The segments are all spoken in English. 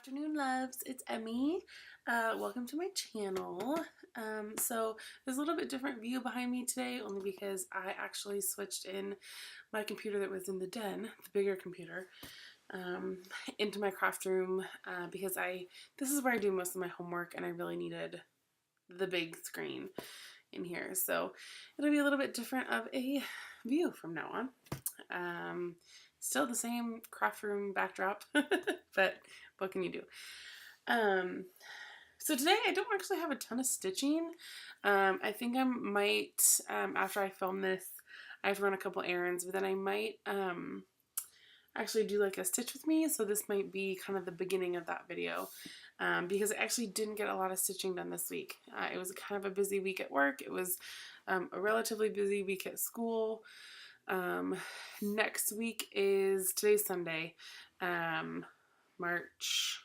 Afternoon, loves. It's Emmy. Welcome to my channel. So there's a little bit different view behind me today, only because I actually switched in my computer that was in the den, the bigger computer, into my craft room because this is where I do most of my homework, and I really needed the big screen in here. So it'll be a little bit different of a view from now on. Still the same craft room backdrop, but what can you do? So today I don't actually have a ton of stitching. I think I might, after I film this, I have to run a couple errands, but then I might actually do like a stitch with me. So this might be kind of the beginning of that video because I actually didn't get a lot of stitching done this week. It was kind of a busy week at work. It was a relatively busy week at school. Next week is, today's Sunday, March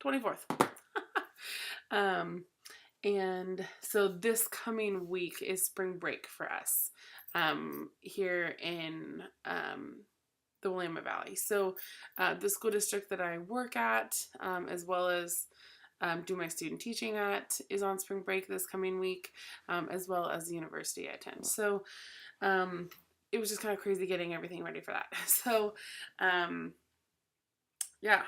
24th. And so this coming week is spring break for us here in the Willamette Valley. So the school district that I work at, as well as do my student teaching at, is on spring break this coming week, as well as the university I attend. So it was just kind of crazy getting everything ready for that. So yeah,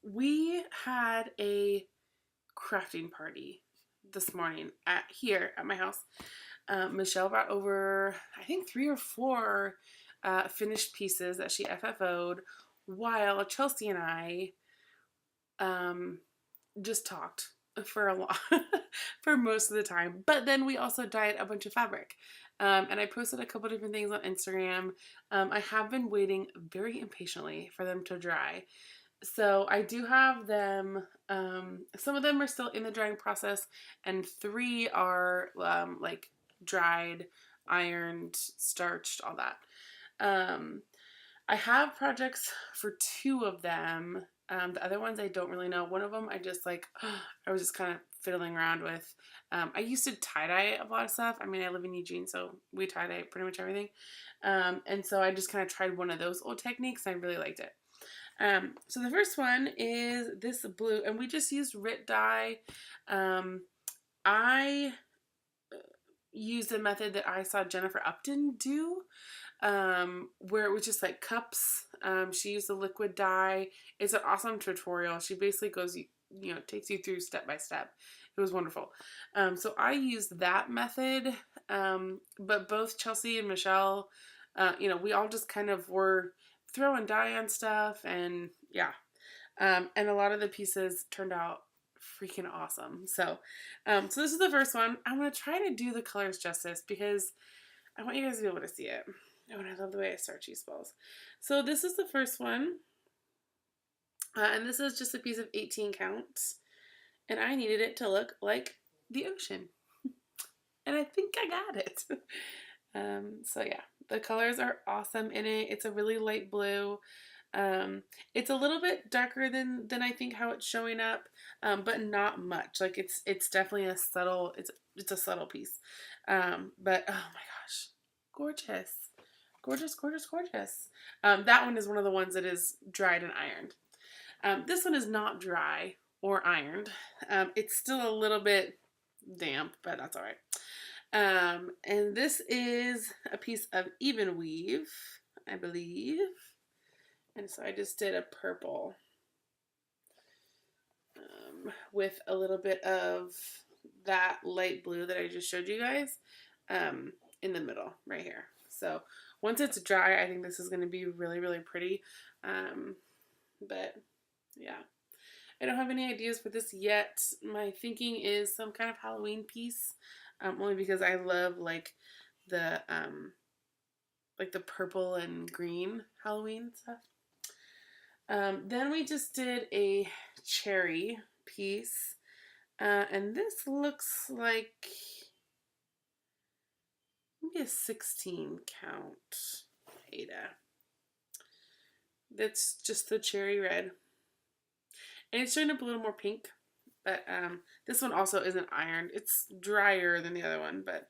we had a crafting party this morning here at my house. Michelle brought over, I think, 3 or 4 finished pieces that she FFO'd, while Chelsea and I just talked for a lot for most of the time. But then we also dyed a bunch of fabric. And I posted a couple different things on Instagram. I have been waiting very impatiently for them to dry. So I do have them, some of them are still in the drying process, and 3 are like dried, ironed, starched, all that. I have projects for 2 of them. The other ones I don't really know. One of them I just like, I was just kind of fiddling around with. I used to tie-dye a lot of stuff. I mean, I live in Eugene, so we tie-dye pretty much everything. And so I just kind of tried one of those old techniques, and I really liked it. So the first one is this blue, and we just used RIT dye. I used a method that I saw Jennifer Upton do, where it was just like cups. She used a liquid dye. It's an awesome tutorial. She basically goes, takes you through step by step. It was wonderful. So I used that method, but both Chelsea and Michelle, we all just kind of were throwing dye on stuff, and yeah. And a lot of the pieces turned out freaking awesome. So this is the first one. I'm going to try to do the colors justice because I want you guys to be able to see it. Oh, and I love the way I start cheese balls. So this is the first one. And this is just a piece of 18 count. And I needed it to look like the ocean. And I think I got it. So yeah, the colors are awesome in it. It's a really light blue. It's a little bit darker than I think how it's showing up, but not much. Like it's definitely a subtle, it's a subtle piece. But oh my gosh, gorgeous. Gorgeous, gorgeous, gorgeous. That one is one of the ones that is dried and ironed. This one is not dry or ironed. It's still a little bit damp, but that's all right. And this is a piece of even weave, I believe. And so I just did a purple with a little bit of that light blue that I just showed you guys in the middle right here. So once it's dry, I think this is going to be really, really pretty. But yeah, I don't have any ideas for this yet. My thinking is some kind of Halloween piece, only because I love like the purple and green Halloween stuff. Then we just did a cherry piece, and this looks like maybe a 16 count Ada. That's just the cherry red, and it's showing up a little more pink, but this one also isn't ironed. It's drier than the other one, but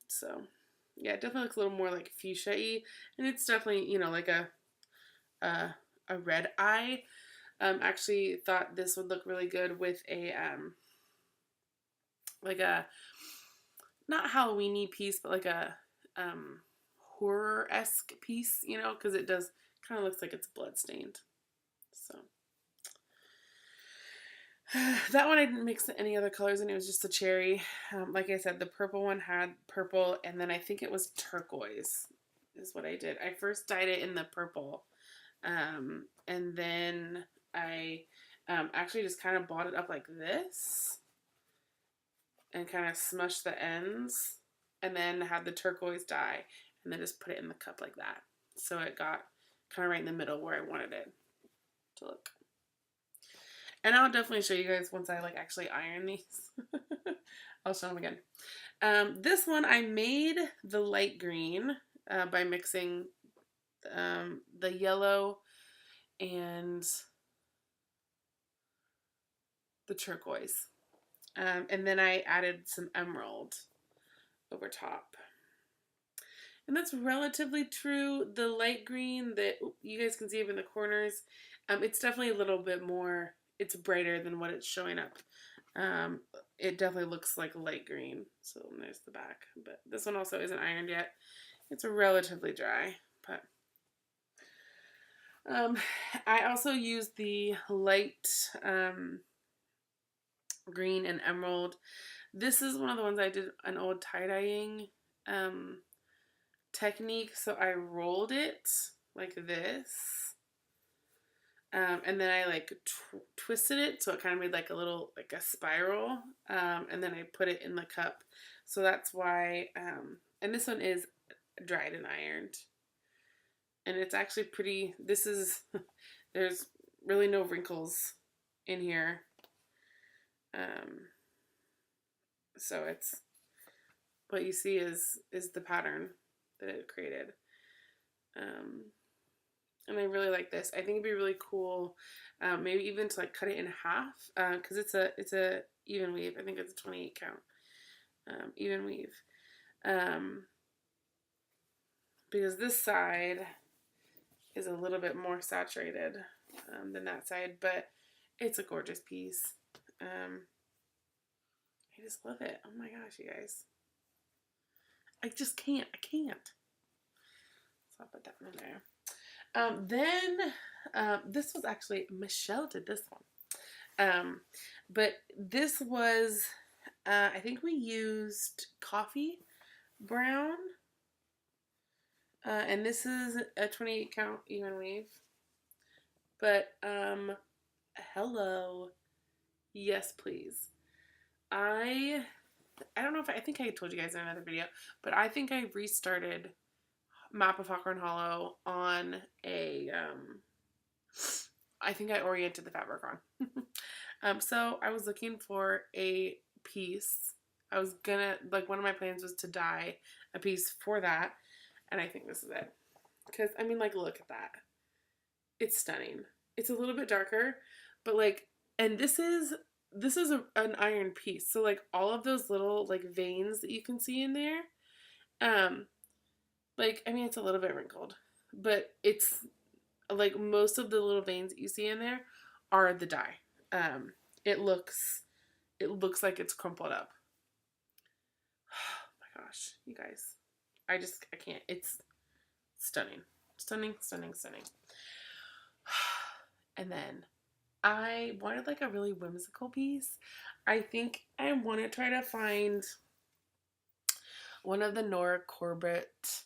so Yeah, it definitely looks a little more like fuchsia-y, and it's definitely, you know, like a, a red eye. Actually thought this would look really good with a, like a, not Halloweeny piece, but like a, horror-esque piece, you know, because it does kind of looks like it's blood-stained. So that one I didn't mix any other colors in. It was just the cherry. Like I said, the purple one had purple, and then I think it was turquoise is what I did. I first dyed it in the purple, and then I actually just kind of bought it up like this and kind of smushed the ends, and then had the turquoise dye, and then just put it in the cup like that. So it got kind of right in the middle where I wanted it to look. And I'll definitely show you guys once I like actually iron these. I'll show them again. This one I made the light green by mixing the yellow and the turquoise. And then I added some emerald over top. And that's relatively true. The light green that you guys can see up in the corners, it's definitely a little bit more, it's brighter than what it's showing up. It definitely looks like light green. So there's the back. But this one also isn't ironed yet. It's relatively dry. But I also used the light green and emerald. This is one of the ones I did an old tie-dyeing technique. So I rolled it like this. And then I like twisted it so it kind of made like a little, like a spiral. And then I put it in the cup. So that's why, and this one is dried and ironed. And it's actually pretty, this is, there's really no wrinkles in here. So it's, what you see is the pattern that it created. And I really like this. I think it'd be really cool, maybe even to like cut it in half, because it's a even weave. I think it's a 28 count, even weave. Because this side is a little bit more saturated than that side, but it's a gorgeous piece. I just love it. Oh my gosh, you guys. I just can't. I can't. So I'll put that in there. Then this was actually, Michelle did this one. But this was, I think we used coffee brown. And this is a 28 count even weave. But, hello. Yes, please. I don't know if I think I told you guys in another video, but I think I restarted Map of Hawthorne Hollow on a, I think I oriented the fabric on. So I was looking for a piece. I was gonna, like, one of my plans was to dye a piece for that, and I think this is it. Because, I mean, like, look at that. It's stunning. It's a little bit darker, but, like, and this is an iron piece. So, like, all of those little, like, veins that you can see in there, like, I mean, it's a little bit wrinkled, but it's, like, most of the little veins that you see in there are the dye. It looks like it's crumpled up. Oh my gosh, you guys. I can't. It's stunning. Stunning, stunning, stunning. And then I wanted like a really whimsical piece. I think I want to try to find one of the Nora Corbett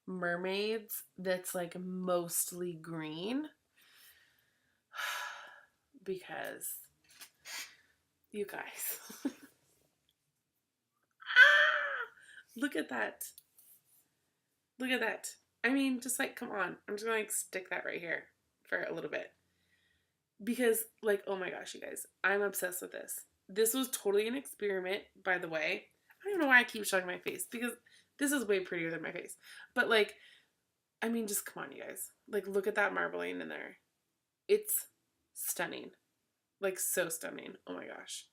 mermaids that's like mostly green. Because you guys. Look at that. Look at that. I mean, just like, come on. I'm just gonna like stick that right here for a little bit. Because, like, oh my gosh, you guys. I'm obsessed with this. This was totally an experiment, by the way. I don't know why I keep showing my face. Because this is way prettier than my face. But, like, I mean, just come on, you guys. Like, look at that marbling in there. It's stunning. Like, so stunning. Oh my gosh.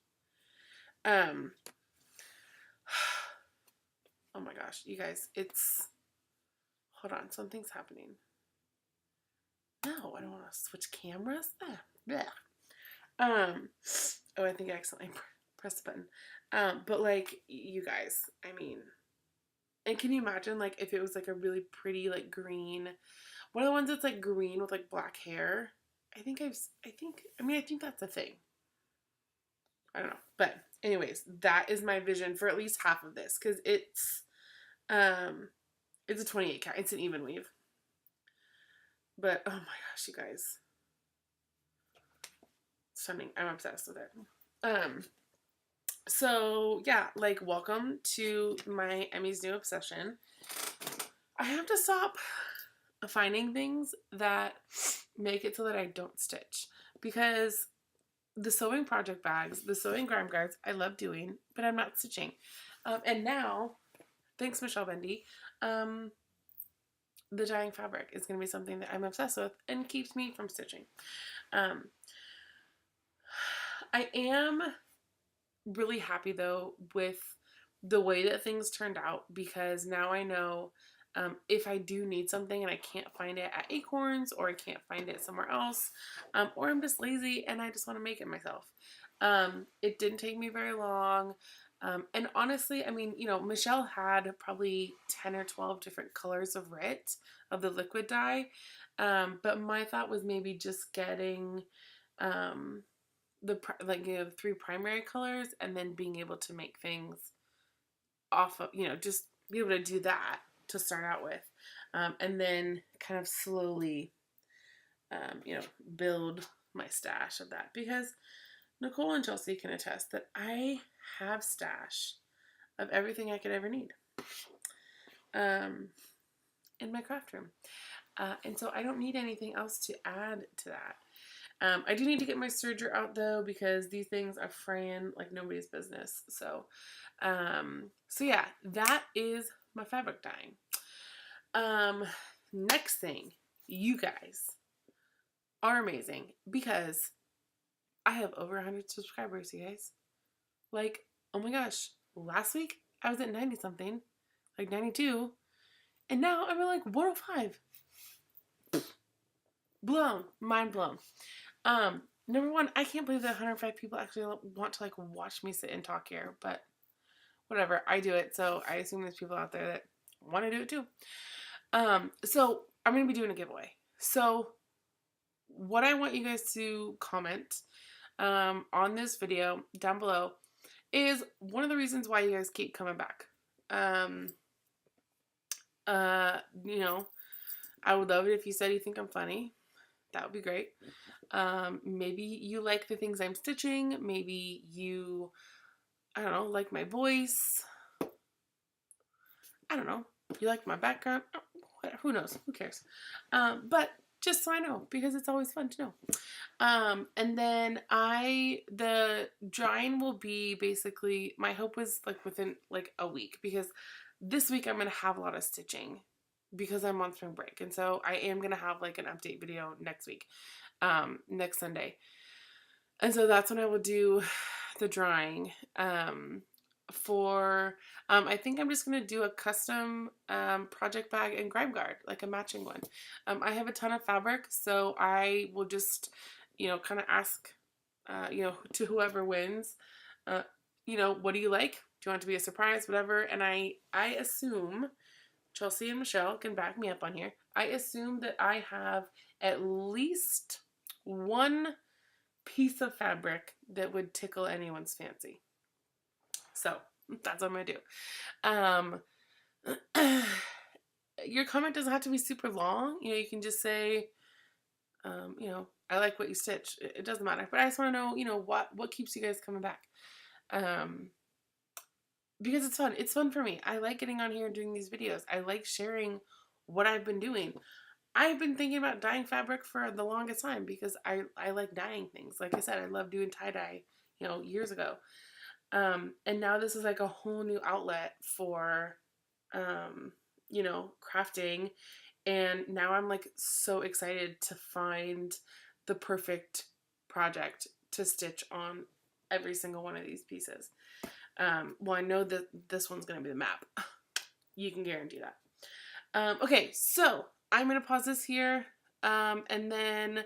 Oh oh my gosh, you guys, it's, hold on, something's happening. No, I don't want to switch cameras. Bleh. Oh, I think I accidentally pressed the button. But like, you guys, I mean, and can you imagine like if it was like a really pretty like green, one of the ones that's like green with like black hair? I think I think that's a thing. I don't know. But anyways, that is my vision for at least half of this, because it's a 28 count. It's an even weave. But oh my gosh, you guys. Stunning. I'm obsessed with it. So yeah, like, welcome to my Emmy's new obsession. I have to stop finding things that make it so that I don't stitch, because the sewing project bags, the sewing grime guards, I love doing, but I'm not stitching. And now, thanks Michelle Bendy, the dyeing fabric is going to be something that I'm obsessed with and keeps me from stitching. I am really happy though with the way that things turned out, because now I know if I do need something and I can't find it at Acorns, or I can't find it somewhere else, or I'm just lazy and I just want to make it myself. It didn't take me very long. And honestly, I mean, you know, Michelle had probably 10 or 12 different colors of RIT, of the liquid dye. But my thought was maybe just getting the 3 primary colors, and then being able to make things off of, you know, just be able to do that to start out with. And then kind of slowly, you know, build my stash of that, because Nicole and Chelsea can attest that I have stash of everything I could ever need in my craft room. And so I don't need anything else to add to that. I do need to get my serger out though, because these things are fraying like nobody's business. So yeah, that is my fabric dyeing. Next thing, you guys are amazing, because I have over 100 subscribers, you guys. Like, oh my gosh, last week I was at 90 something, like 92, and now I'm at like 105. Blown, mind blown. Number one, I can't believe that 105 people actually want to like watch me sit and talk here, but whatever, I do it, so I assume there's people out there that want to do it too. So I'm going to be doing a giveaway. So what I want you guys to comment on this video down below is one of the reasons why you guys keep coming back. You know, I would love it if you said you think I'm funny. That would be great. Maybe you like the things I'm stitching. Maybe you, I don't know, like my voice. I don't know. You like my background. Who knows? Who cares? But just so I know, because it's always fun to know. And then the drawing will be basically, my hope was like within like a week, because this week I'm going to have a lot of stitching because I'm on spring break. And so I am going to have like an update video next week, next Sunday. And so that's when I will do the drawing. I think I'm just going to do a custom project bag and grime guard, like a matching one. I have a ton of fabric, so I will just, you know, kind of ask, you know, to whoever wins, you know, what do you like? Do you want it to be a surprise? Whatever. And I assume, Chelsea and Michelle can back me up on here, I assume that I have at least one piece of fabric that would tickle anyone's fancy. So that's what I'm gonna do. Your comment doesn't have to be super long. You know, you can just say, you know, I like what you stitch. It doesn't matter. But I just want to know, you know, what keeps you guys coming back. Because it's fun. It's fun for me. I like getting on here and doing these videos. I like sharing what I've been doing. I've been thinking about dyeing fabric for the longest time, because I like dyeing things. Like I said, I love doing tie-dye, you know, years ago. And now this is like a whole new outlet for, you know, crafting. And now I'm like so excited to find the perfect project to stitch on every single one of these pieces. Well, I know that this one's going to be the map. You can guarantee that. Okay, so I'm going to pause this here. And then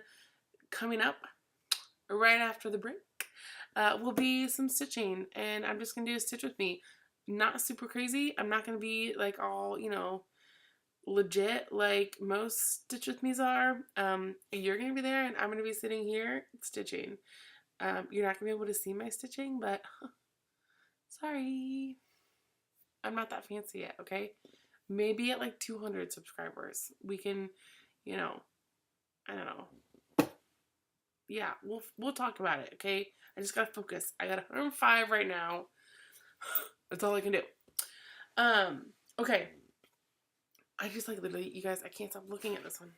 coming up right after the break will be some stitching. And I'm just going to do a stitch with me. Not super crazy. I'm not going to be like all, legit like most stitch with me's are. You're going to be there and I'm going to be sitting here stitching. You're not going to be able to see my stitching, but sorry. I'm not that fancy yet, okay? Maybe at like 200 subscribers, we can, I don't know. Yeah, we'll talk about it, okay? I just gotta focus. I got 105 right now. That's all I can do. Okay. I just like literally, you guys, I can't stop looking at this one.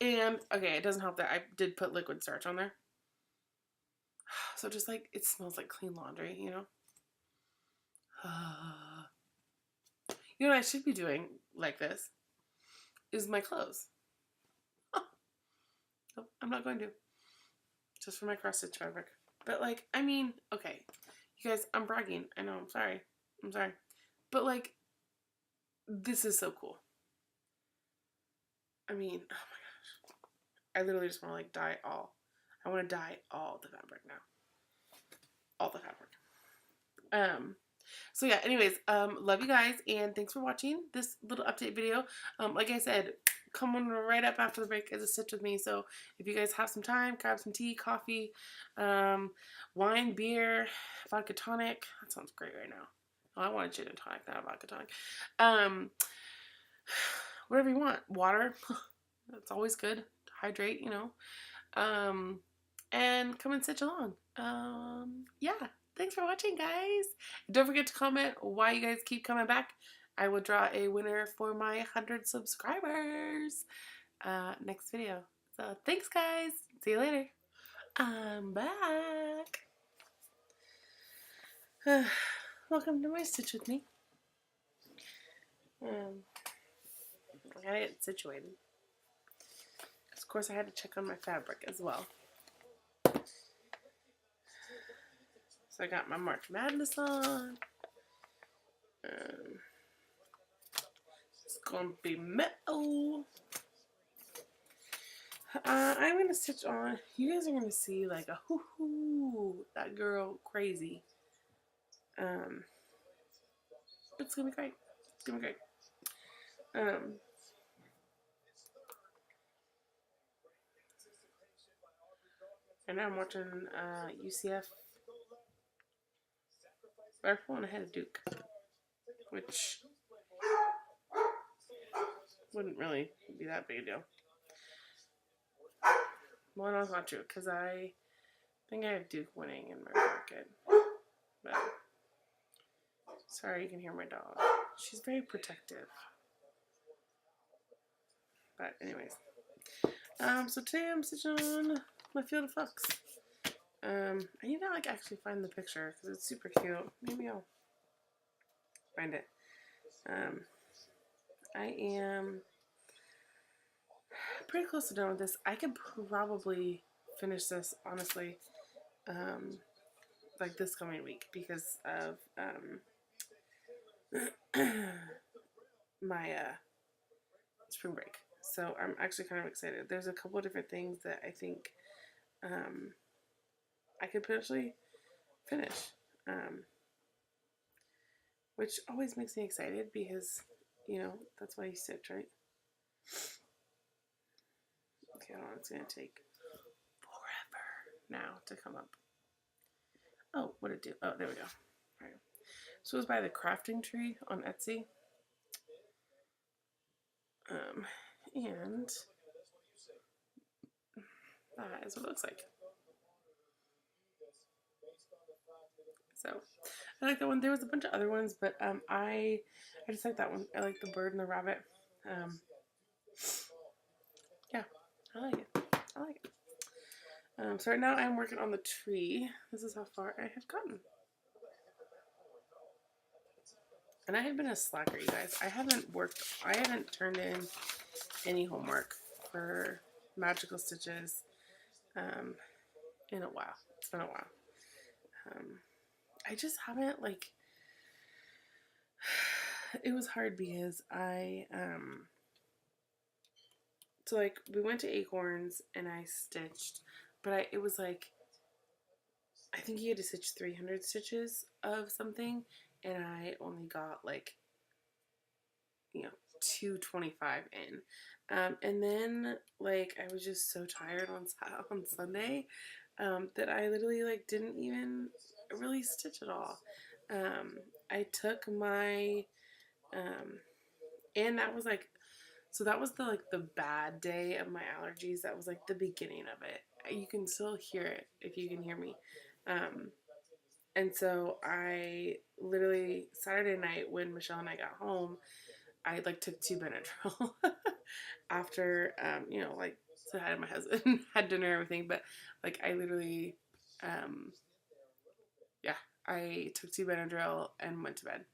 And okay, it doesn't help that I did put liquid starch on there. So just like it smells like clean laundry, You know what I should be doing like this is my clothes. Nope, I'm not going to. Just for my cross stitch fabric. But like, I mean, okay. You guys, I'm bragging. I know, I'm sorry. But like, this is so cool. I mean, oh my gosh. I literally just want to like dye all. I want to dye all the fabric now. All the fabric. So yeah, anyways, love you guys and thanks for watching this little update video. Like I said, come on right up after the break as a stitch with me. So if you guys have some time, grab some tea, coffee, wine, beer, vodka tonic. That sounds great right now. Oh, I want a gin and tonic, not a vodka tonic. Whatever you want. Water. That's always good. To hydrate, and come and stitch along. Yeah. Thanks for watching, guys. Don't forget to comment why you guys keep coming back. I will draw a winner for my 100 subscribers next video. So thanks, guys. See you later. I'm back. Welcome to my stitch with me. I gotta get situated. Of course, I had to check on my fabric as well. So I got my March Madness on. It's gonna be metal. I'm gonna stitch on. You guys are gonna see like a hoo-hoo, that girl crazy. It's gonna be great. It's gonna be great. And now I'm watching UCF. They're pulling ahead of Duke, which wouldn't really be that big a deal. Well, no, it's not true, because I think I have Duke winning in my bracket. But, sorry, you can hear my dog. She's very protective. But, anyways. So today I'm stitching on my Field of Flux. I need to, like, actually find the picture, because it's super cute. Maybe I'll find it. I am pretty close to done with this. I could probably finish this, honestly, like this coming week because of my spring break. So I'm actually kind of excited. There's a couple of different things that I think I could potentially finish, which always makes me excited because, that's why you stitch, right? Okay, hold on, it's going to take forever now to come up. Oh, what did it do? Oh, there we go. All right. So it was by the crafting tree on Etsy. And that is what it looks like. So I like that one. There was a bunch of other ones, but I just like that one. I like the bird and the rabbit. Yeah, I like it. So right now I'm working on the tree. This is how far I have gotten. And I have been a slacker, you guys. I haven't turned in any homework for magical stitches in a while. It's been a while. I just haven't, like, it was hard because so like we went to Acorns and I stitched, but it was like, I think you had to stitch 300 stitches of something, and I only got like, 225 in. And then like I was just so tired on Sunday, that I literally like didn't even really stitch at all. I took my and that was like, so that was the bad day of my allergies. That was like the beginning of it. You can still hear it if you can hear me. Um, and so I literally, Saturday night when Michelle and I got home, I like took 2 Benadryl after, like, so I had my husband had dinner and everything, but like I literally, yeah, I took 2 Benadryl and went to bed.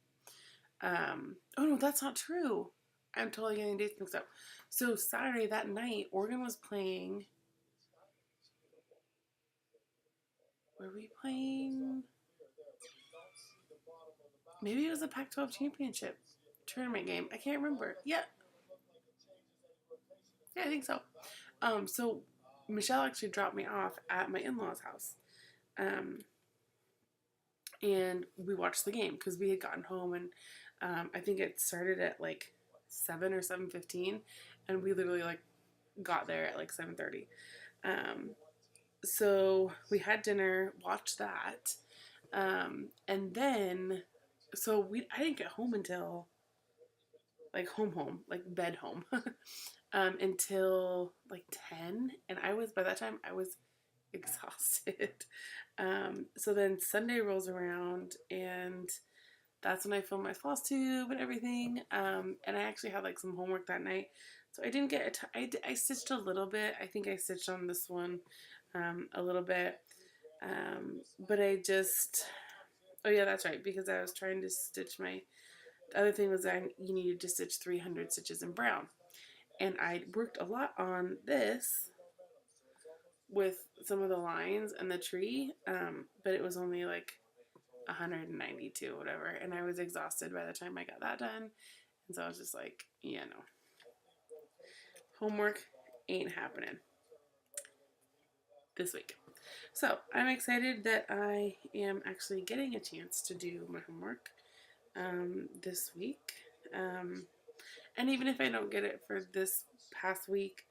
Oh no, that's not true. I'm totally getting dates mixed up. So Saturday that night, Oregon was playing. Were we playing? Maybe it was a Pac-12 championship tournament game. I can't remember. Yeah, I think so. So Michelle actually dropped me off at my in-laws' house. Um, and we watched the game because we had gotten home, and I think it started at like 7 or 7:15, and we literally like got there at like 7:30. So we had dinner, watched that, and then I didn't get home until like home, like bed home, until like 10, and by that time I was exhausted. So then Sunday rolls around, and that's when I filmed my Floss Tube and everything. And I actually had like some homework that night, so I didn't get I stitched a little bit. I think I stitched on this one a little bit, but I just, oh yeah, that's right, because I was trying to stitch the other thing was that you needed to stitch 300 stitches in brown, and I worked a lot on this with some of the lines and the tree, but it was only like 192 or whatever, and I was exhausted by the time I got that done, and so I was just like, yeah, no, homework ain't happening this week. So I'm excited that I am actually getting a chance to do my homework this week, and even if I don't get it for this past week,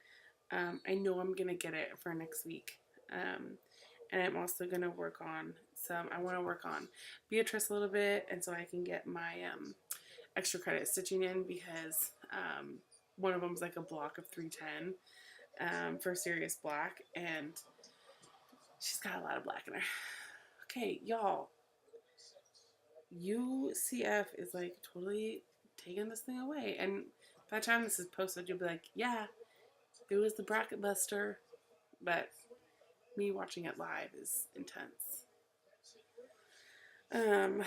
I know I'm gonna get it for next week. And I'm also gonna work on I want to work on Beatrice a little bit, and so I can get my extra credit stitching in, because one of them's like a block of 310 for Serious Black, and she's got a lot of black in her. Okay, y'all, UCF is like totally taking this thing away, and by the time this is posted, you'll be like, yeah, it was the bracket buster, but me watching it live is intense. But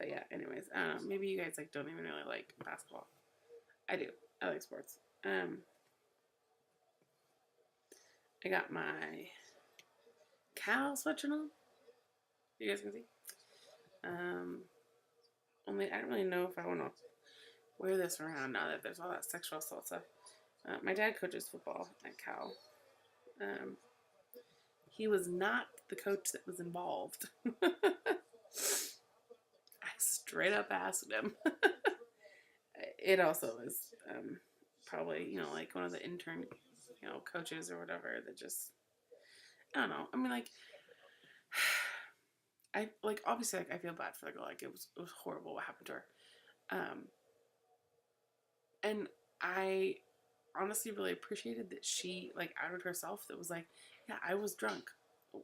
yeah, anyways, maybe you guys like don't even really like basketball. I do. I like sports. I got my Cal sweatshirt on. You guys can see. Only I don't really know if I want to wear this around now that there's all that sexual assault stuff. My dad coaches football at Cal. He was not the coach that was involved. I straight up asked him. It also is probably, like one of the intern, coaches or whatever that just, I don't know. I mean, like, I like obviously like I feel bad for the girl. Like it was horrible what happened to her. And I honestly really appreciated that she like outed herself. That was like, yeah, I was drunk,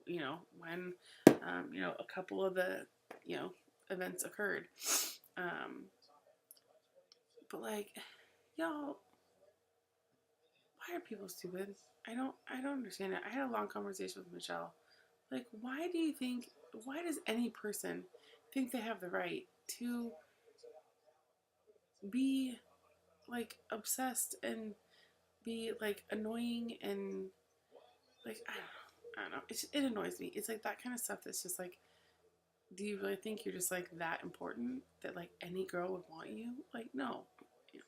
when a couple of the events occurred. But like, y'all, why are people stupid? I don't understand it. I had a long conversation with Michelle. Like, why does any person think they have the right to be like obsessed and be like annoying and like I don't know. It annoys me. It's like that kind of stuff that's just like do you really think you're just like that important that like any girl would want you? Like, no. Yeah.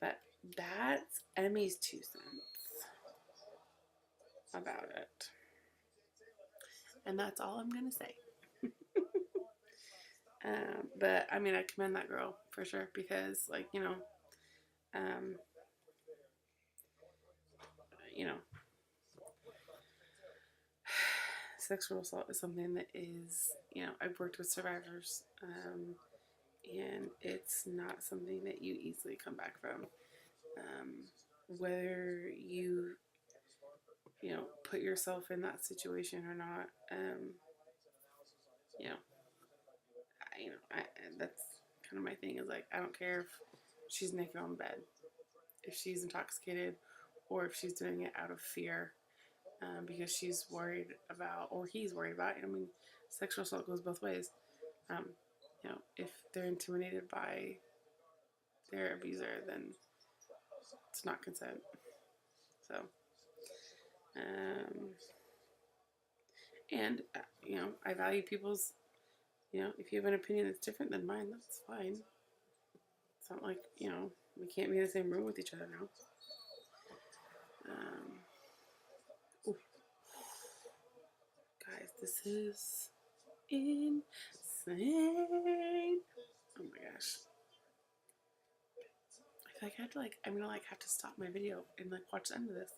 But that's Emmy's 2 cents about it. And that's all I'm going to say. But I mean, I commend that girl for sure because, like, um, you know, sexual assault is something that is, I've worked with survivors, and it's not something that you easily come back from. Whether put yourself in that situation or not, you know, that's kind of my thing is like, I don't care if she's naked on the bed, if she's intoxicated, or if she's doing it out of fear, because she's worried about, or he's worried about. I mean, sexual assault goes both ways. If they're intimidated by their abuser, then it's not consent. So, and I value people's. If you have an opinion that's different than mine, that's fine. It's not like we can't be in the same room with each other now. Guys, this is insane. Oh my gosh. I feel like I'm gonna have to stop my video and watch the end of this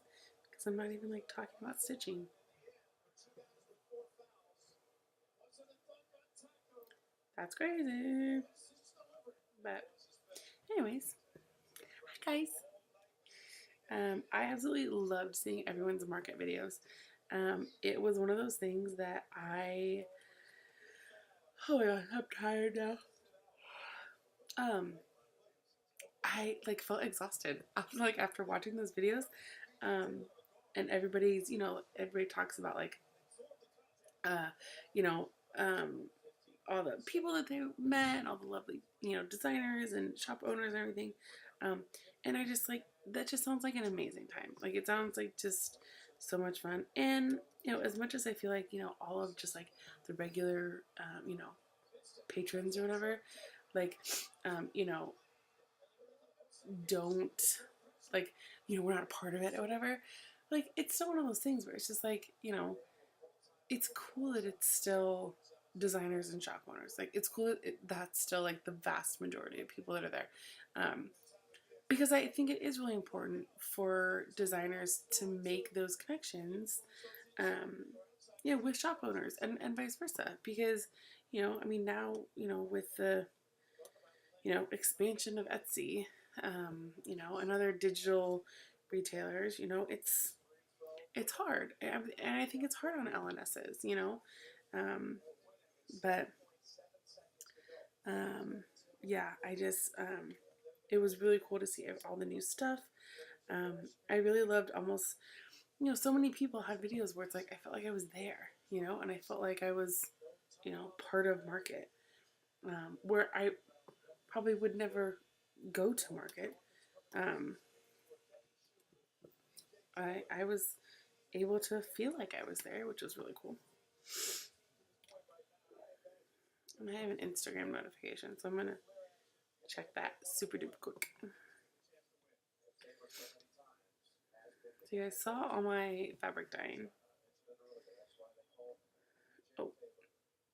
because I'm not even talking about stitching. That's crazy. But anyways, hi guys. I absolutely loved seeing everyone's market videos. It was one of those things that oh my god, I'm tired now. I felt exhausted. I was after watching those videos, and everybody talks about uh, you know, all the people that they met, all the lovely, designers and shop owners and everything. And I just that just sounds like an amazing time. It sounds like just so much fun. And, as much as I feel all of just the regular, patrons or whatever, don't, we're not a part of it or whatever. It's still one of those things where it's just it's cool that it's still designers and shop owners. It's cool that that's still the vast majority of people that are there, because I think it is really important for designers to make those connections, with shop owners and vice versa. Because now with the expansion of Etsy, and other digital retailers, it's hard, and I think it's hard on LNSs, but yeah, I just it was really cool to see all the new stuff. I really loved almost, so many people had videos where it's I felt like I was there, and I felt like I was, part of market, where I probably would never go to market. I was able to feel like I was there, which was really cool. And I have an Instagram notification, so I'm gonna check that super duper quick. So you guys saw all my fabric dyeing. Oh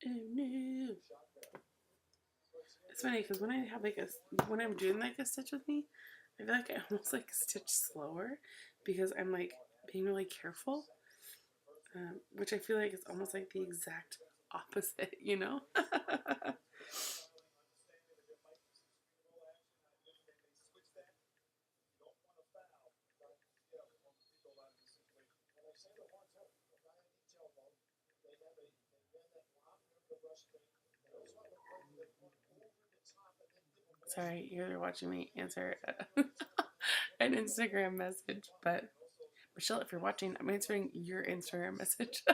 no! It's funny because when I have when I'm doing a stitch with me, I feel like I almost stitch slower because I'm being really careful, which I feel like is almost the exact opposite, Sorry, you're watching me answer an Instagram message, but Michelle, if you're watching, I'm answering your Instagram message.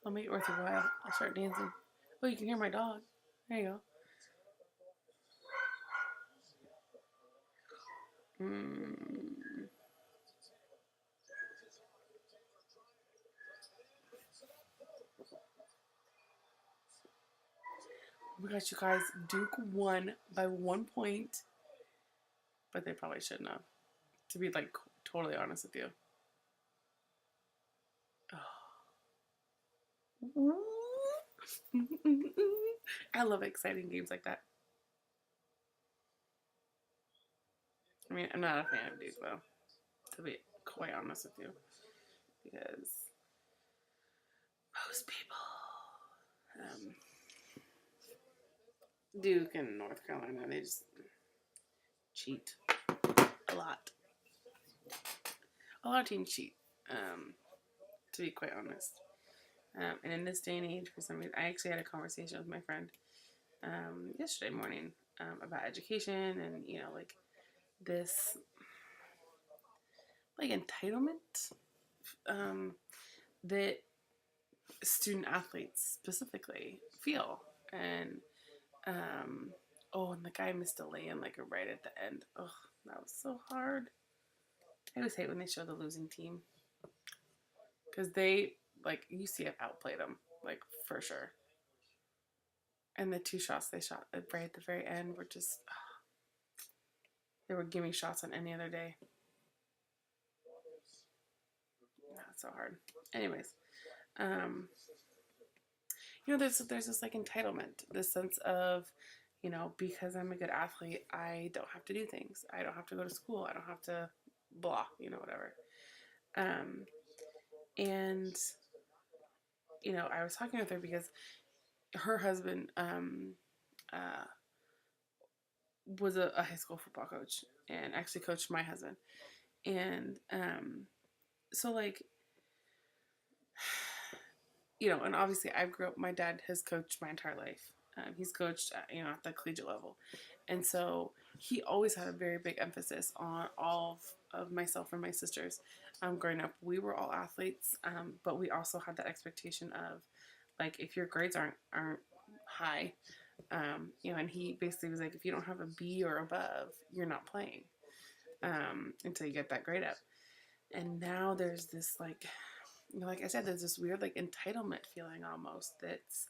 I'll make it worth your while. I'll start dancing. Oh, you can hear my dog. There you go. Oh my gosh, you guys, Duke won by 1 point, but they probably shouldn't have, to be like totally honest with you. Oh. I love exciting games like that. I mean, I'm not a fan of Duke though, to be quite honest with you, because most people, um, Duke and North Carolina, they just cheat a lot. A lot of teams cheat, to be quite honest. And in this day and age, for some reason, I actually had a conversation with my friend yesterday morning about education and, you know, like this, like entitlement that student athletes specifically feel. And, oh, and the guy missed a lay-in like right at the end. Oh, that was so hard. I always hate when they show the losing team, because they, like, UCF outplayed them, like, for sure. And the 2 shots they shot right at the very end were just, they would give me shots on any other day. That's so hard. Anyways, you know, there's this like entitlement, this sense of, you know, because I'm a good athlete, I don't have to do things. I don't have to go to school. I don't have to blah, you know, whatever. And you know, I was talking with her because her husband uh, was a high school football coach and actually coached my husband. And so like, you know, and obviously I grew up, my dad has coached my entire life. He's coached, you know, at the collegiate level. And so he always had a very big emphasis on all of myself and my sisters. Growing up, we were all athletes, but we also had that expectation of, like, if your grades aren't high, you know, and he basically was like, if you don't have a B or above, you're not playing until you get that grade up. And now there's this, like, you know, like I said, there's this weird like entitlement feeling almost that's,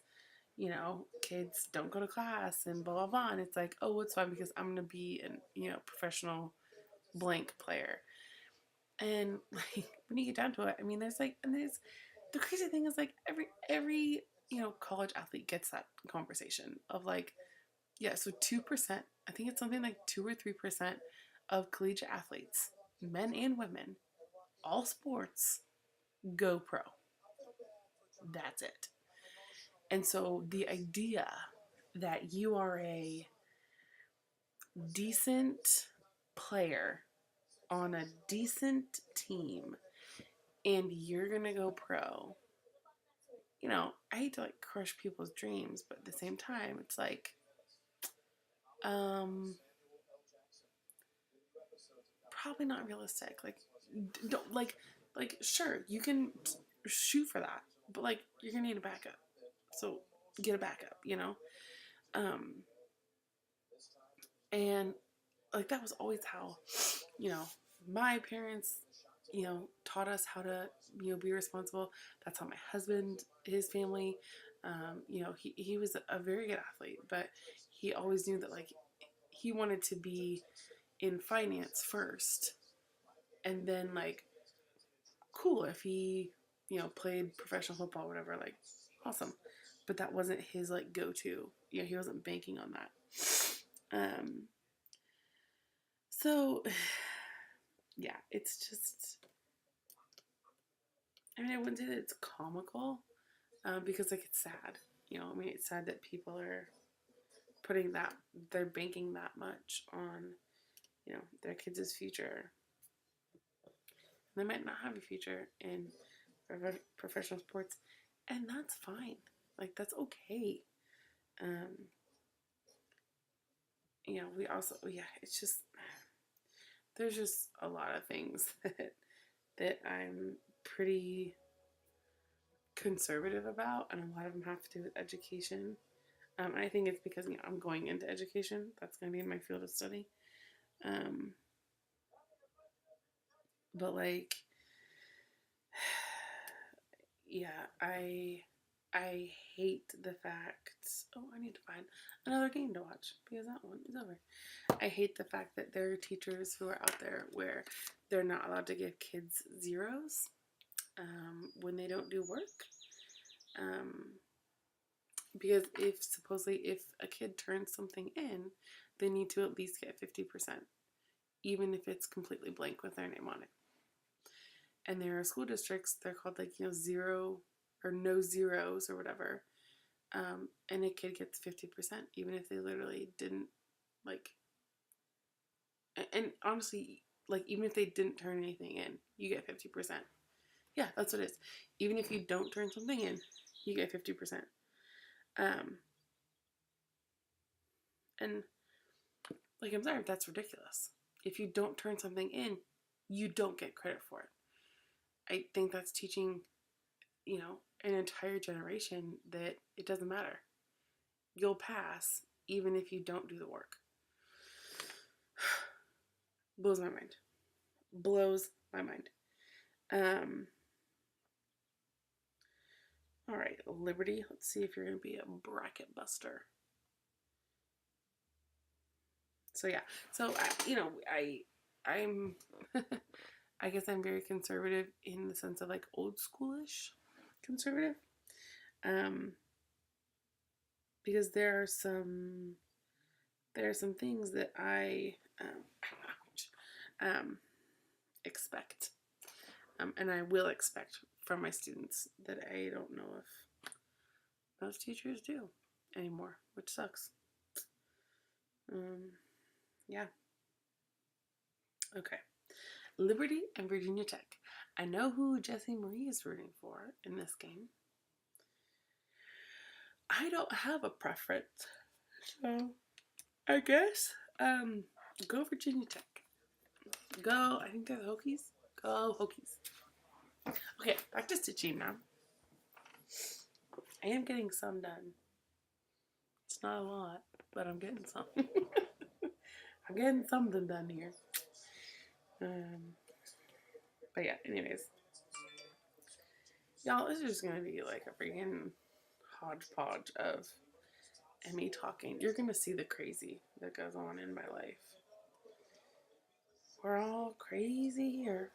you know, kids don't go to class and blah blah blah, and it's like, oh, it's fine because I'm gonna be an, you know, professional blank player. And like when you get down to it, I mean, there's like, and there's, the crazy thing is like every you know, college athlete gets that conversation of like, yeah, so 2%, I think it's something like 2 or 3% of collegiate athletes, men and women, all sports, go pro. That's it. And so the idea that you are a decent player on a decent team and you're going to go pro, you know, I hate to like crush people's dreams, but at the same time, it's like, probably not realistic. Like, don't, like, sure, you can shoot for that, but like, you're going to need a backup. So get a backup, you know? And like, that was always how, you know, my parents, you know, taught us how to, you know, be responsible. That's how my husband, his family, you know, he was a very good athlete, but he always knew that like he wanted to be in finance first, and then like, cool if he, you know, played professional football or whatever, like, awesome. But that wasn't his like go-to. You know, he wasn't banking on that. So yeah, it's just, I mean, I wouldn't say that it's comical, because like it's sad. You know, I mean, it's sad that people are putting that, they're banking that much on, you know, their kids' future. They might not have a future in professional sports, and that's fine. Like, that's okay. Um, you know, we also, yeah, it's just, there's just a lot of things that I'm pretty conservative about, and a lot of them have to do with education. And I think it's because, you know, I'm going into education. That's going to be my field of study. Um, but like, yeah, I hate the fact, oh, I need to find another game to watch because that one is over. I hate the fact that there are teachers who are out there where they're not allowed to give kids zeros when they don't do work. Because if a kid turns something in, they need to at least get 50%, even if it's completely blank with their name on it. And there are school districts, they're called like, zero or no zeros or whatever. And a kid gets 50%, even if they literally didn't, like, and honestly, like, even if they didn't turn anything in, you get 50%. Yeah, that's what it is. Even if you don't turn something in, you get 50%. And, like, I'm sorry, that's ridiculous. If you don't turn something in, you don't get credit for it. I think that's teaching, an entire generation that it doesn't matter. You'll pass even if you don't do the work. Blows my mind. Blows my mind. All right, Liberty. Let's see if you're going to be a bracket buster. So yeah. So I'm I guess I'm very conservative in the sense of like old schoolish conservative. Because there are some things that I expect, and I will expect from my students that I don't know if most teachers do anymore, which sucks. Yeah. Okay. Liberty and Virginia Tech. I know who Jessie Marie is rooting for in this game. I don't have a preference, so I guess go Virginia Tech. Go. I think they're the Hokies. Go Hokies. Okay, back to stitching now. I am getting some done. It's not a lot, but I'm getting some. I'm getting something done here. But yeah, anyways. Y'all, this is just gonna be like a freaking hodgepodge of me talking. You're gonna see the crazy that goes on in my life. We're all crazy here.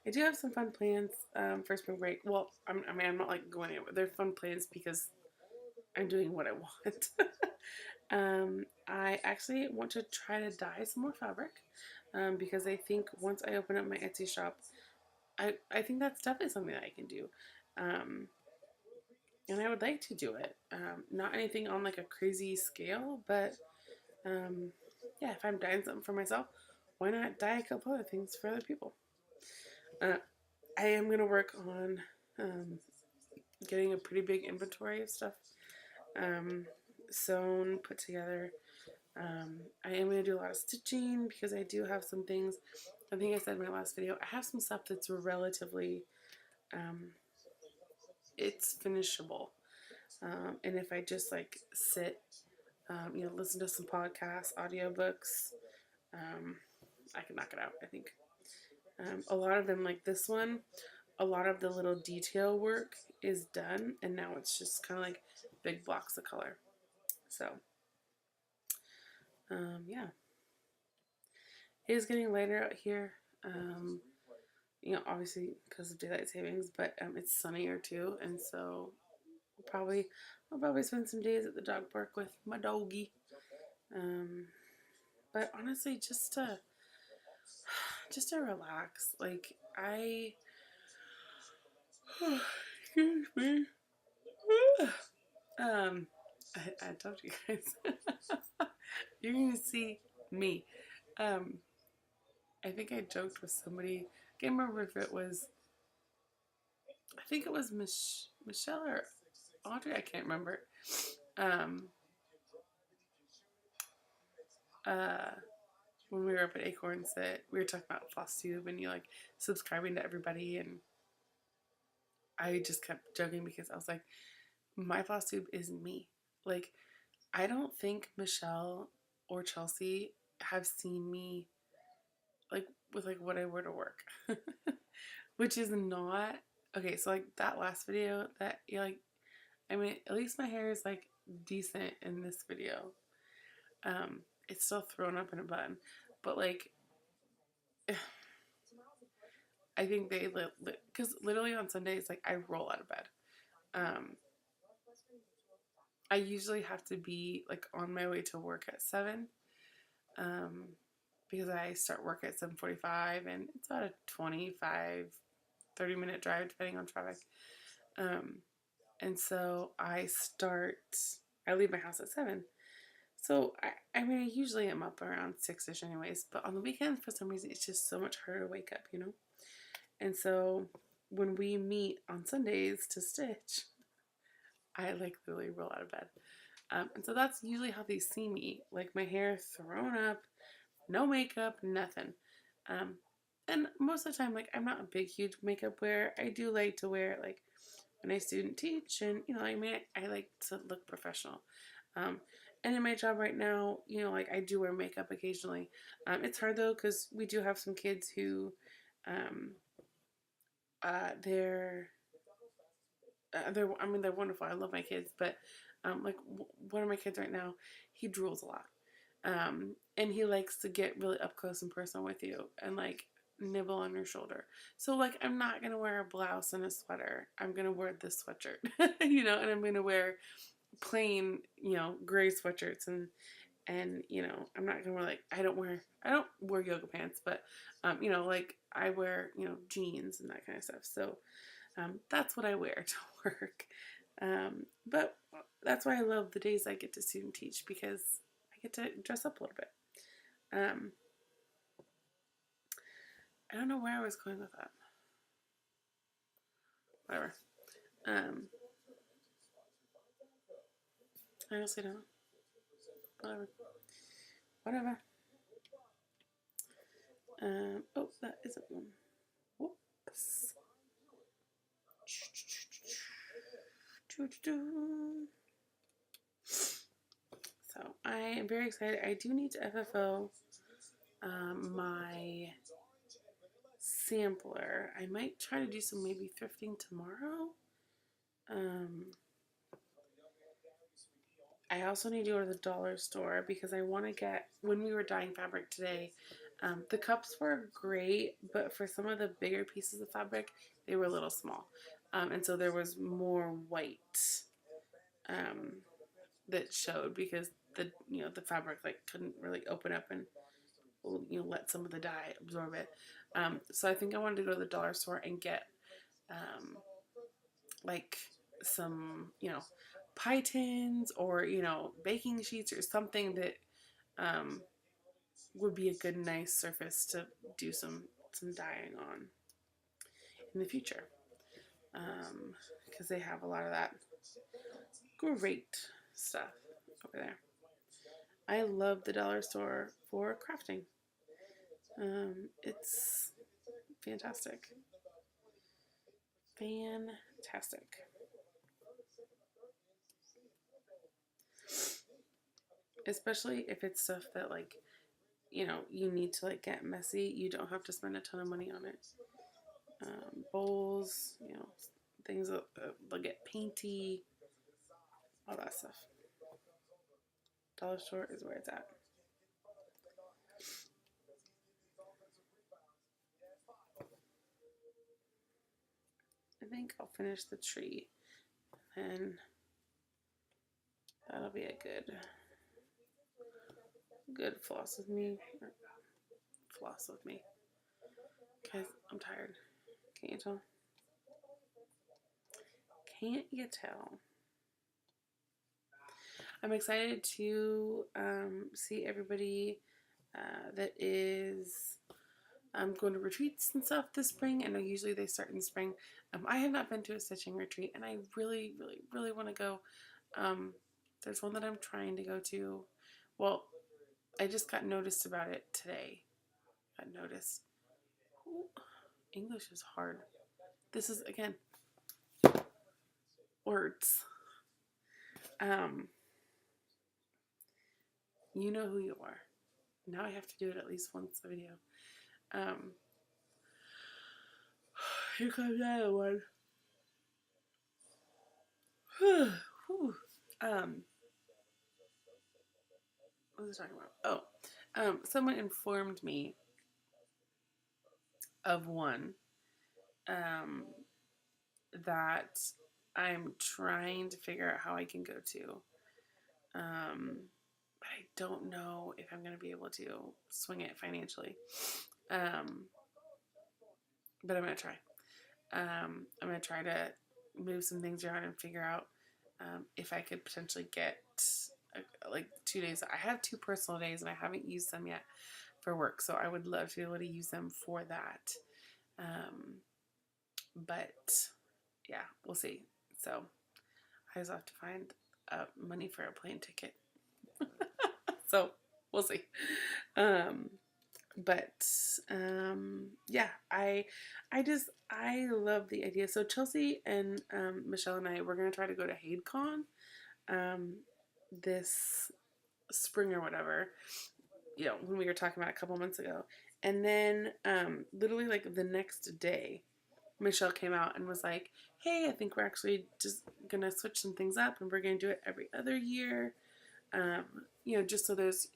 I do have some fun plans for spring break. Well, I'm not like going anywhere. They're fun plans because I'm doing what I want. I actually want to try to dye some more fabric because I think once I open up my Etsy shop, I think that's definitely something that I can do. And I would like to do it. Not anything on like a crazy scale, but yeah, if I'm dyeing something for myself, why not dye a couple other things for other people? I am going to work on getting a pretty big inventory of stuff sewn, put together. I am going to do a lot of stitching because I do have some things. I think I said in my last video, I have some stuff that's relatively, it's finishable. And if I just like sit, listen to some podcasts, audiobooks, I can knock it out, I think. A lot of them, like this one, a lot of the little detail work is done, and now it's just kind of like big blocks of color. So, yeah. It is getting lighter out here, obviously because of daylight savings, but it's sunnier too, and so I'll probably spend some days at the dog park with my doggy. But honestly, just to relax. Like excuse me. I told you guys. You're gonna see me. I think I joked with somebody. I can't remember if it was. I think it was Michelle or Audrey. I can't remember. Uh, when we were up at Acorns, that we were talking about Floss Tube and you like subscribing to everybody, and I just kept joking because I was like, my Floss Tube is me. Like, I don't think Michelle or Chelsea have seen me like with like what I wear to work, which is not Okay, so like that last video that you like, I mean, at least my hair is like decent in this video. It's still thrown up in a bun, but like, I think they because literally on Sundays, like I roll out of bed. Um, I usually have to be like on my way to work at 7, um, because I start work at 7:45, and it's about a 25-30 minute drive depending on traffic. Um, and so I leave my house at 7. So I mean, I usually am up around 6ish anyways, but on the weekends, for some reason, it's just so much harder to wake up, you know? And so when we meet on Sundays to stitch, I like literally roll out of bed. And so that's usually how they see me, like my hair thrown up, no makeup, nothing. Um, and most of the time, like I'm not a big, huge makeup wearer. I do like to wear it like when I student teach, and you know, I mean, I like to look professional. Um, and in my job right now, you know, like I do wear makeup occasionally. It's hard though because we do have some kids who, um, they're I mean, they're wonderful. I love my kids, but like one of my kids right now, he drools a lot, and he likes to get really up close and personal with you, and like nibble on your shoulder. So like, I'm not gonna wear a blouse and a sweater. I'm gonna wear this sweatshirt, you know, and I'm gonna wear plain, you know, gray sweatshirts, and you know, I'm not gonna wear like I don't wear yoga pants, but you know, like I wear, you know, jeans and that kind of stuff. So that's what I wear to work. But that's why I love the days I get to student teach, because I get to dress up a little bit. I don't know where I was going with that. Whatever. I honestly don't know. Whatever. Whatever. Oh, that isn't one. Whoops. So I am very excited. I do need to FFO my sampler. I might try to do some maybe thrifting tomorrow. I also need to go to the dollar store because I want to get, when we were dyeing fabric today, the cups were great, but for some of the bigger pieces of fabric, they were a little small. And so there was more white that showed because the fabric like couldn't really open up and let some of the dye absorb it. So I think I wanted to go to the dollar store and get like some pie tins or baking sheets or something that would be a good nice surface to do some dyeing on in the future, because they have a lot of that great stuff over there. I love the dollar store for crafting. It's fantastic. Fantastic. Especially if it's stuff that like, you need to like get messy. You don't have to spend a ton of money on it. Bowls, things that get painty, all that stuff. Dollar store is where it's at. I think I'll finish the tree, and that'll be a good floss with me. Floss with me. Guys, I'm tired. Can't you tell? Can't you tell? I'm excited to see everybody that is going to retreats and stuff this spring. I know usually they start in the spring. I have not been to a stitching retreat, and I really, really, really want to go. There's one that I'm trying to go to. Well, I just got noticed about it today. Got noticed. Ooh, English is hard. This is, again, words. You know who you are. Now I have to do it at least once a video. Here comes the other one. Whew. What was I talking about? Oh, someone informed me of one um, that I'm trying to figure out how I can go to. But I don't know if I'm going to be able to swing it financially. But I'm going to try. I'm going to try to move some things around and figure out if I could potentially get like 2 days. I have 2 personal days and I haven't used them yet for work, so I would love to be able to use them for that. But yeah, we'll see. So I just have to find money for a plane ticket. So we'll see. Yeah, I love the idea. So Chelsea and Michelle and I, we're gonna try to go to HadeCon this spring or whatever. When we were talking about a couple months ago, and then literally like the next day, Michelle came out and was like, "Hey, I think we're actually just gonna switch some things up, and we're gonna do it every other year." Just so there's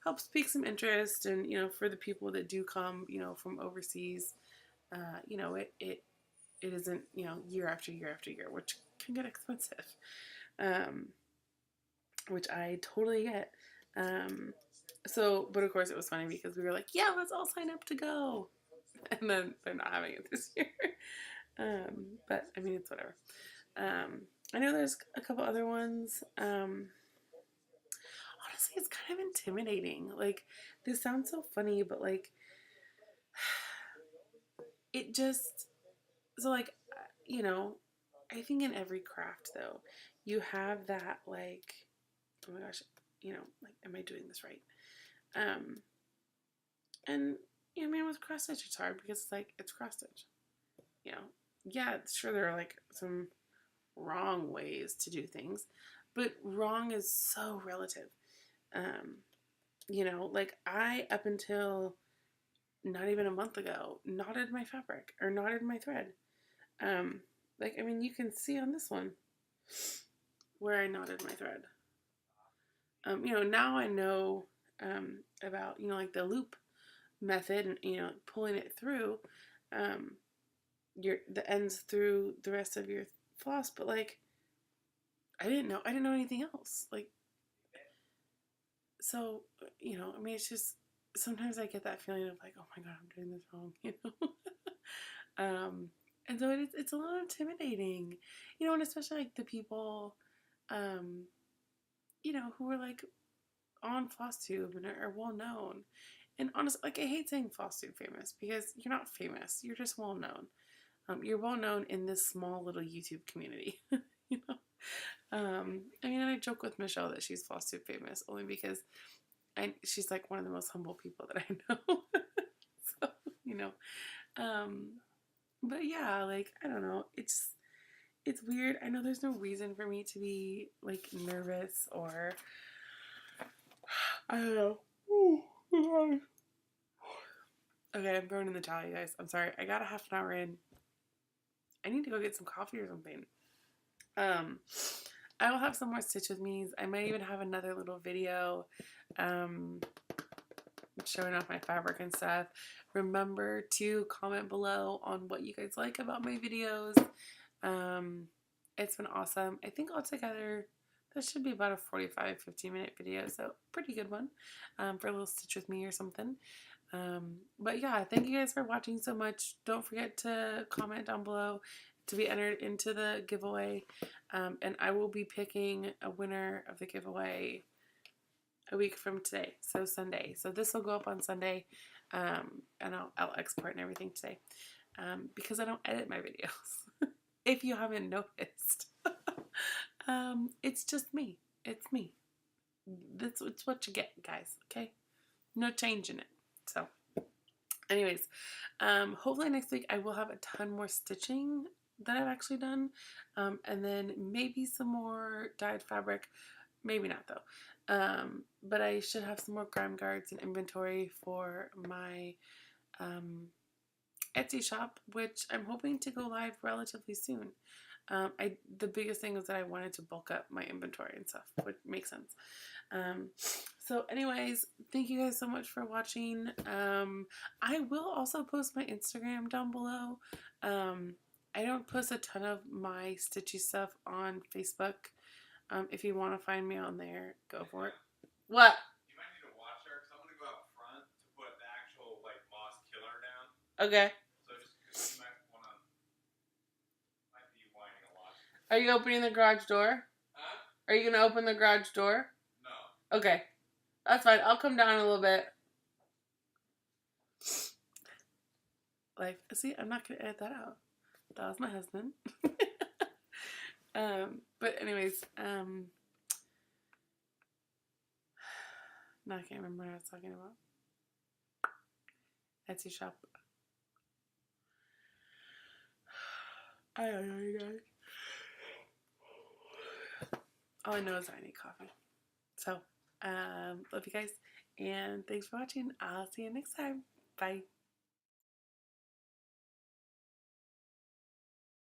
helps pique some interest, and for the people that do come from overseas, it isn't year after year after year, which can get expensive, which I totally get. But of course it was funny because we were like, yeah, let's all sign up to go, and then they're not having it this year. But I mean, it's whatever. I know there's a couple other ones. Honestly, it's kind of intimidating. Like, this sounds so funny, but like, it just, so like, I think in every craft though, you have that like, oh my gosh, like, am I doing this right? And I mean, with cross stitch, it's hard because it's like, it's cross stitch. Yeah, sure, there are like some wrong ways to do things, but wrong is so relative. Like I, up until not even a month ago, knotted my fabric or knotted my thread. Like, I mean, you can see on this one where I knotted my thread. Now I know about, like the loop method and, pulling it through the ends through the rest of your floss, but like, I didn't know anything else. Like, so, I mean, it's just, sometimes I get that feeling of like, oh my God, I'm doing this wrong, and so it's a little intimidating, and especially like the people, who are like on Floss Tube and are well known. And honestly, like, I hate saying Floss Tube famous because you're not famous, you're just well known. You're well known in this small little YouTube community, I mean, and I joke with Michelle that she's Floss Tube famous only because she's like one of the most humble people that I know. So, but yeah, like, I don't know. It's weird. I know there's no reason for me to be like nervous or I don't know. Okay, I'm throwing in the towel, you guys. I'm sorry. I got a half an hour in. I need to go get some coffee or something. I will have some more stitch with me's. I might even have another little video showing off my fabric and stuff. Remember to comment below on what you guys like about my videos. It's been awesome. I think altogether this should be about a 45-50 minute video, so pretty good one for a little stitch with me or something. But yeah, thank you guys for watching so much. Don't forget to comment down below to be entered into the giveaway, and I will be picking a winner of the giveaway a week from today, so Sunday. So this will go up on Sunday, and I'll export and everything today, because I don't edit my videos. If you haven't noticed, it's just me. It's me. It's what you get, guys. Okay, no change in it. So, anyways, hopefully next week I will have a ton more stitching that I've actually done, and then maybe some more dyed fabric. Maybe not though. But I should have some more grime guards and inventory for my Etsy shop, which I'm hoping to go live relatively soon. The biggest thing was that I wanted to bulk up my inventory and stuff, which makes sense. So anyways, thank you guys so much for watching. I will also post my Instagram down below. I don't post a ton of my stitchy stuff on Facebook. If you want to find me on there, go for it. What? You might need to watch her, because I'm going to go out front to put the actual, like, moss killer down. Okay. So just because you might be whining a lot. Are you opening the garage door? Huh? Are you going to open the garage door? No. Okay. That's fine. I'll come down a little bit. Like, see, I'm not going to edit that out. That was my husband. But anyways, now I can't remember what I was talking about. Etsy shop. I don't know, you guys. All I know is I need coffee. So, love you guys, and thanks for watching. I'll see you next time. Bye.